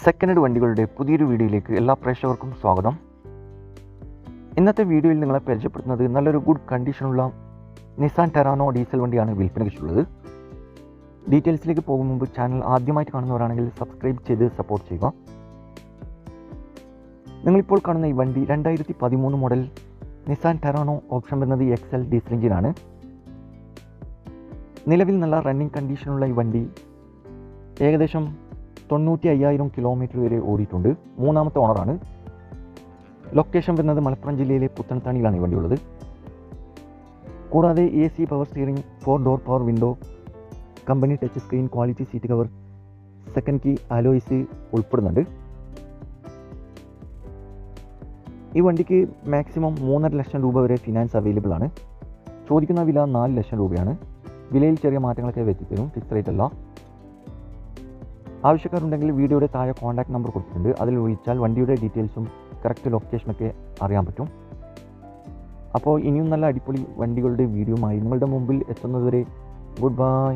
Second വണ്ടികളുടെ പുതിയൊരു വീഡിയോയിലേക്ക് എല്ലാ പ്രേക്ഷകർക്കും സ്വാഗതം. ഇന്നത്തെ വീഡിയോയിൽ നിങ്ങളെ പരിചയപ്പെടുത്തുന്നത് നല്ലൊരു ഗുഡ് കണ്ടീഷനുള്ള നിസാൻ ടെറാനോ ഡീസൽ വണ്ടിയാണ് വിൽപ്പനയ്ക്കുള്ളത്. ഡീറ്റെയിൽസിലേക്ക് പോകും മുമ്പ് ചാനൽ ആദ്യമായിട്ട് കാണുന്നവരാണെങ്കിൽ സബ്സ്ക്രൈബ് ചെയ്ത് സപ്പോർട്ട് ചെയ്യുക. നിങ്ങളിപ്പോൾ കാണുന്ന ഈ വണ്ടി 2013 മോഡൽ നിസാൻ ടെറാനോ, ഓപ്ഷൻ വരുന്നത് XL ഡീസൽ എഞ്ചിനാണ്. നിലവിൽ നല്ല റണ്ണിങ് കണ്ടീഷനുള്ള ഈ വണ്ടി ഏകദേശം 95,000 കിലോമീറ്റർ വരെ ഓടിയിട്ടുണ്ട്. മൂന്നാമത്തെ ഓണറാണ്. ലൊക്കേഷൻ വരുന്നത് മലപ്പുറം ജില്ലയിലെ പുത്തനത്താണിയിലാണ് ഈ വണ്ടി ഉള്ളത്. കൂടാതെ AC power steering, 4 door power window, company touch screen, quality seat cover, second key alloys ഉൾപ്പെടുന്നുണ്ട്. ഈ വണ്ടിക്ക് മാക്സിമം 3.5 ലക്ഷം രൂപ വരെ ഫിനാൻസ് അവൈലബിൾ ആണ്. ചോദിക്കുന്ന വില 4 ലക്ഷം രൂപയാണ്. വിലയിൽ ചെറിയ മാറ്റങ്ങളൊക്കെ വരുത്തിത്തരും, ഫിക്സ് റേറ്റ് അല്ല. ആവശ്യക്കാരുണ്ടെങ്കിൽ വീഡിയോയുടെ താഴെ കോൺടാക്ട് നമ്പർ കൊടുത്തിട്ടുണ്ട്. അതിൽ വിളിച്ചാൽ വണ്ടിയുടെ ഡീറ്റെയിൽസും കറക്റ്റ് ലൊക്കേഷനൊക്കെ അറിയാൻ പറ്റും. അപ്പോൾ ഇനിയും നല്ല അടിപൊളി വണ്ടികളുടെ വീഡിയോയുമായി നിങ്ങളുടെ മുമ്പിൽ എത്തുന്നതുവരെ ഗുഡ് ബൈ.